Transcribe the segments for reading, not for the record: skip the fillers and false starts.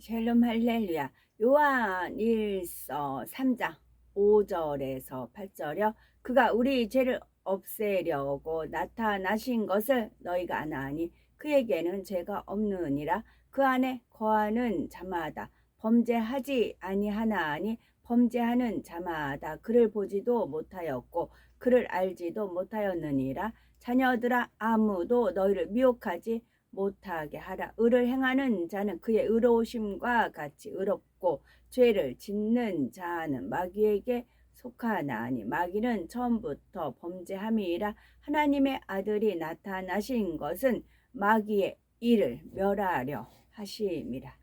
샬롬 할렐루야. 요한일서 3장 5절에서 8절이요. 그가 우리 죄를 없애려고 나타나신 것을 너희가 아나니 그에게는 죄가 없느니라. 그 안에 거하는 자마다 범죄하지 아니하나니 범죄하는 자마다 그를 보지도 못하였고 그를 알지도 못하였느니라. 자녀들아, 아무도 너희를 미혹하지 못하게 하라. 의를 행하는 자는 그의 의로우심과 같이 의롭고 죄를 짓는 자는 마귀에게 속하나니 마귀는 처음부터 범죄함이라. 하나님의 아들이 나타나신 것은 마귀의 일을 멸하려 하심이라.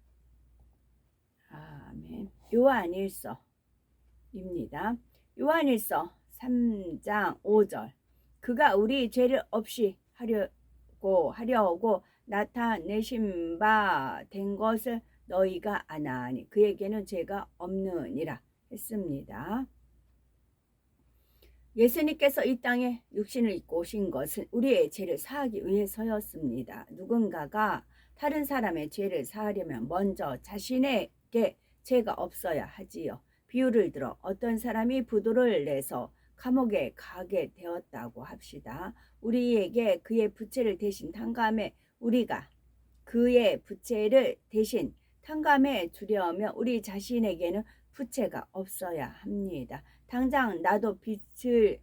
아멘. 요한일서입니다. 요한일서 3장 5절. 그가 우리 죄를 없이 하려고 나타내신 바 된 것을 너희가 아나니 그에게는 죄가 없느니라 했습니다. 예수님께서 이 땅에 육신을 입고 오신 것은 우리의 죄를 사하기 위해서였습니다. 누군가가 다른 사람의 죄를 사하려면 먼저 자신에게 죄가 없어야 하지요. 비유를 들어 어떤 사람이 부도를 내서 감옥에 가게 되었다고 합시다. 우리에게 그의 부채를 대신 탕감해 우리가 그의 부채를 대신 탕감해 주려면 우리 자신에게는 부채가 없어야 합니다. 당장 나도 빚을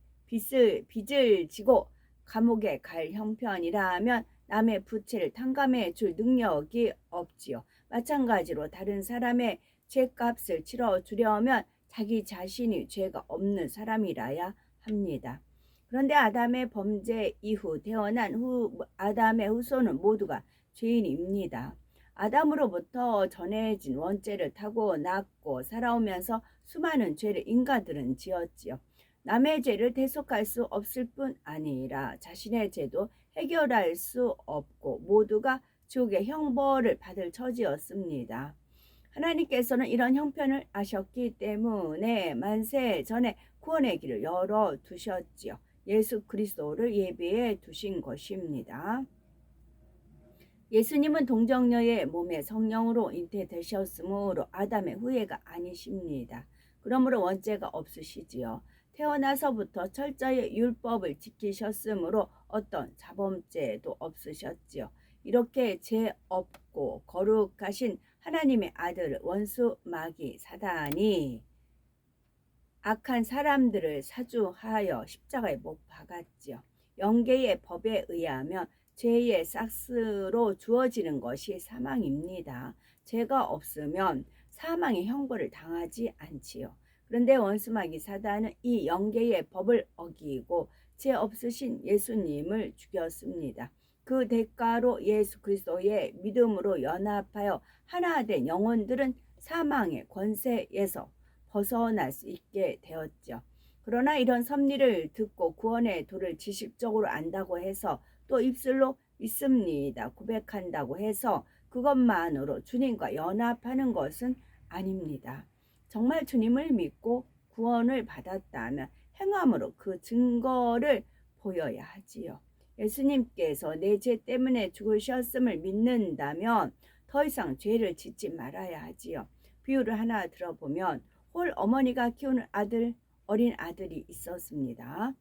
지고 감옥에 갈 형편이라면 남의 부채를 탕감해 줄 능력이 없지요. 마찬가지로 다른 사람의 죄값을 치러주려면 자기 자신이 죄가 없는 사람이라야 합니다. 그런데 아담의 범죄 이후 태어난 아담의 후손은 모두가 죄인입니다. 아담으로부터 전해진 원죄를 타고 낳고 살아오면서 수많은 죄를 인간들은 지었지요. 남의 죄를 대속할 수 없을 뿐 아니라 자신의 죄도 해결할 수 없고 모두가 지옥의 형벌을 받을 처지였습니다. 하나님께서는 이런 형편을 아셨기 때문에 만세 전에 구원의 길을 열어두셨지요. 예수 그리스도를 예비해 두신 것입니다. 예수님은 동정녀의 몸에 성령으로 잉태되셨으므로 아담의 후예가 아니십니다. 그러므로 원죄가 없으시지요. 태어나서부터 철저히 율법을 지키셨으므로 어떤 자범죄도 없으셨지요. 이렇게 죄 없고 거룩하신 하나님의 아들을 원수 마귀 사단이 악한 사람들을 사주하여 십자가에 못 박았지요. 영계의 법에 의하면 죄의 삭스로 주어지는 것이 사망입니다. 죄가 없으면 사망의 형벌을 당하지 않지요. 그런데 원수마귀 사단은 이 영계의 법을 어기고 죄 없으신 예수님을 죽였습니다. 그 대가로 예수 그리스도의 믿음으로 연합하여 하나 된 영혼들은 사망의 권세에서 벗어날 수 있게 되었죠. 그러나 이런 섭리를 듣고 구원의 도를 지식적으로 안다고 해서 또 입술로 믿습니다 고백한다고 해서 그것만으로 주님과 연합하는 것은 아닙니다. 정말 주님을 믿고 구원을 받았다면 행함으로 그 증거를 보여야 하지요. 예수님께서 내 죄 때문에 죽으셨음을 믿는다면 더 이상 죄를 짓지 말아야 하지요. 비유를 하나 들어보면 홀 어머니가 키우는 어린 아들이 있었습니다.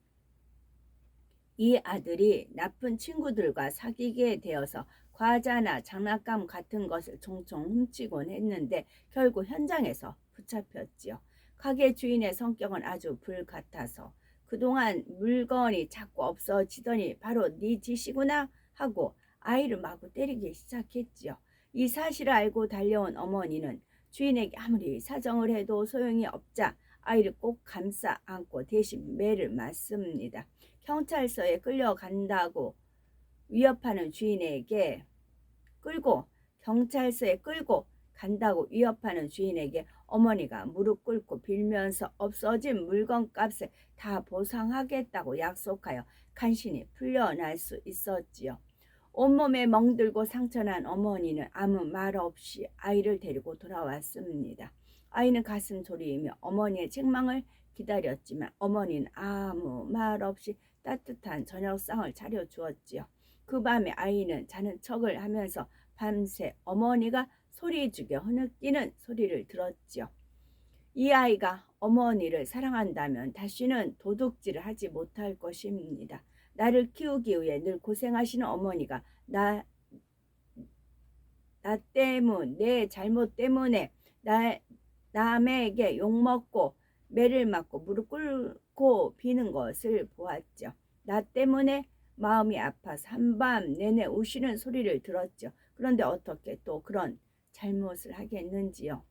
이 아들이 나쁜 친구들과 사귀게 되어서 과자나 장난감 같은 것을 종종 훔치곤 했는데 결국 현장에서 붙잡혔지요. 가게 주인의 성격은 아주 불같아서 그동안 물건이 자꾸 없어지더니 바로 네 짓이구나 하고 아이를 마구 때리기 시작했지요. 이 사실을 알고 달려온 어머니는 주인에게 아무리 사정을 해도 소용이 없자 아이를 꼭 감싸 안고 대신 매를 맞습니다. 경찰서에 끌려간다고 위협하는 주인에게 경찰서에 끌고 간다고 위협하는 주인에게 어머니가 무릎 꿇고 빌면서 없어진 물건값을 다 보상하겠다고 약속하여 간신히 풀려날 수 있었지요. 온몸에 멍들고 상처난 어머니는 아무 말 없이 아이를 데리고 돌아왔습니다. 아이는 가슴 졸이며 어머니의 책망을 기다렸지만 어머니는 아무 말 없이 따뜻한 저녁상을 차려주었지요. 그 밤에 아이는 자는 척을 하면서 밤새 어머니가 소리 죽여 흐느끼는 소리를 들었지요. 이 아이가 어머니를 사랑한다면 다시는 도둑질을 하지 못할 것입니다. 나를 키우기 위해 늘 고생하시는 어머니가 내 잘못 때문에 남에게 욕먹고 매를 맞고 무릎 꿇고 비는 것을 보았죠. 나 때문에 마음이 아파서 한밤 내내 우시는 소리를 들었죠. 그런데 어떻게 또 그런 잘못을 하겠는지요.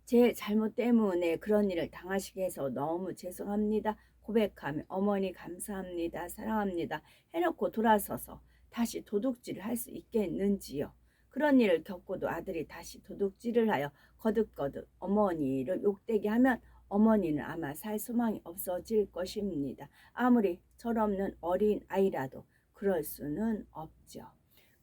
제 잘못 때문에 그런 일을 당하시게 해서 너무 죄송합니다. 고백하며 어머니 감사합니다. 사랑합니다. 해놓고 돌아서서 다시 도둑질을 할 수 있겠는지요. 그런 일을 겪고도 아들이 다시 도둑질을 하여 거듭거듭 어머니를 욕되게 하면 어머니는 아마 살 소망이 없어질 것입니다. 아무리 철없는 어린 아이라도 그럴 수는 없죠.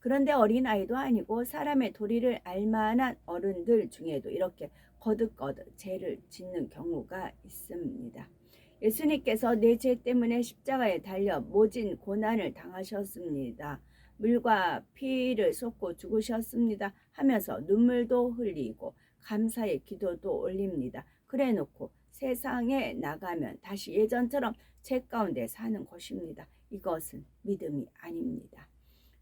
그런데 어린 아이도 아니고 사람의 도리를 알만한 어른들 중에도 이렇게 거듭거듭 죄를 짓는 경우가 있습니다. 예수님께서 내 죄 때문에 십자가에 달려 모진 고난을 당하셨습니다. 물과 피를 쏟고 죽으셨습니다 하면서 눈물도 흘리고 감사의 기도도 올립니다. 그래 놓고 세상에 나가면 다시 예전처럼 죄 가운데 사는 것입니다. 이것은 믿음이 아닙니다.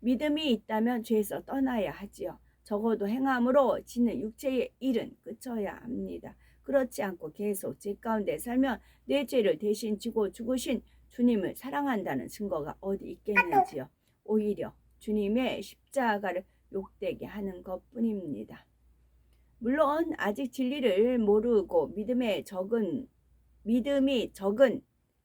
믿음이 있다면 죄에서 떠나야 하지요. 적어도 행함으로 짓는 육체의 일은 그쳐야 합니다. 그렇지 않고 계속 죄 가운데 살면 내 죄를 대신 지고 죽으신 주님을 사랑한다는 증거가 어디 있겠는지요. 오히려 주님의 십자가를 욕되게 하는 것뿐입니다. 물론 아직 진리를 모르고 믿음이 적은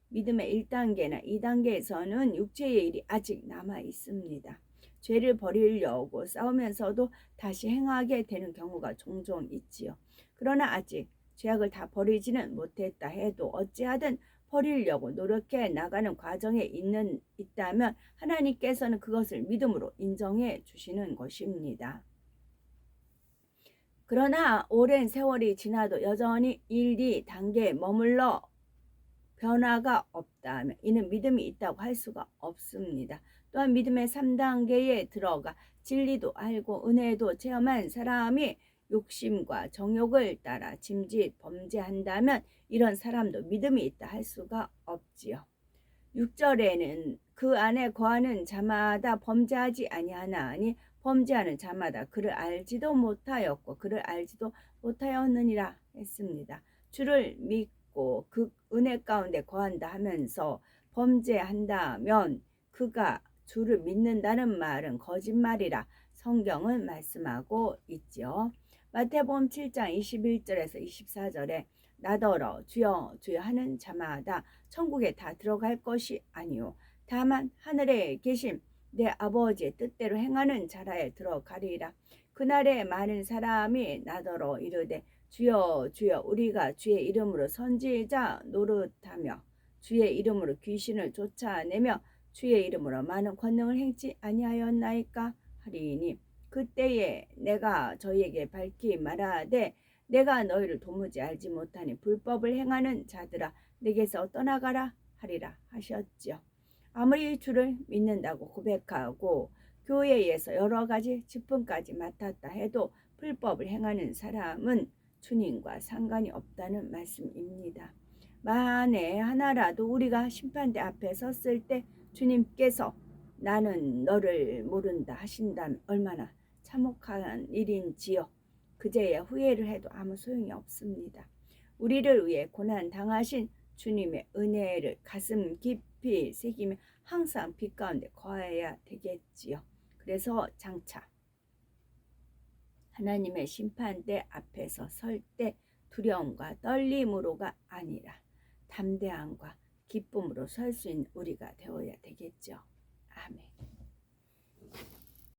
믿음의 1단계나 2단계에서는 육체의 일이 아직 남아 있습니다. 죄를 버리려고 싸우면서도 다시 행하게 되는 경우가 종종 있지요. 그러나 아직 죄악을 다 버리지는 못했다 해도 어찌하든 버리려고 노력해 나가는 과정에 있다면 하나님께서는 그것을 믿음으로 인정해 주시는 것입니다. 그러나 오랜 세월이 지나도 여전히 1, 2단계에 머물러 변화가 없다면 이는 믿음이 있다고 할 수가 없습니다. 또한 믿음의 3단계에 들어가 진리도 알고 은혜도 체험한 사람이 욕심과 정욕을 따라 짐짓 범죄한다면 이런 사람도 믿음이 있다 할 수가 없지요. 6절에는 그 안에 거하는 자마다 범죄하지 아니하나니 범죄하는 자마다 그를 알지도 못하였고 그를 알지도 못하였느니라 했습니다. 주를 믿고 그 은혜 가운데 거한다 하면서 범죄한다면 그가 주를 믿는다는 말은 거짓말이라 성경은 말씀하고 있죠. 마태복음 7장 21절에서 24절에 나더러 주여 주여 하는 자마다 천국에 다 들어갈 것이 아니요 다만 하늘에 계신 내 아버지의 뜻대로 행하는 자라에 들어가리라. 그날에 많은 사람이 나더러 이르되 주여 주여 우리가 주의 이름으로 선지자 노릇하며 주의 이름으로 귀신을 쫓아내며 주의 이름으로 많은 권능을 행치 아니하였나이까 하리니 그때에 내가 저희에게 밝히 말하되 내가 너희를 도무지 알지 못하니 불법을 행하는 자들아 내게서 떠나가라 하리라 하셨지요. 아무리 주를 믿는다고 고백하고 교회에서 여러 가지 직분까지 맡았다 해도 불법을 행하는 사람은 주님과 상관이 없다는 말씀입니다. 만에 하나라도 우리가 심판대 앞에 섰을 때 주님께서 나는 너를 모른다 하신다면 얼마나 참혹한 일인지요. 그제야 후회를 해도 아무 소용이 없습니다. 우리를 위해 고난 당하신 주님의 은혜를 가슴 깊이 새기며 항상 빛 가운데 거해야 되겠지요. 그래서 장차 하나님의 심판대 앞에서 설 때 두려움과 떨림으로가 아니라 담대함과 기쁨으로 설 수 있는 우리가 되어야 되겠죠. 아멘.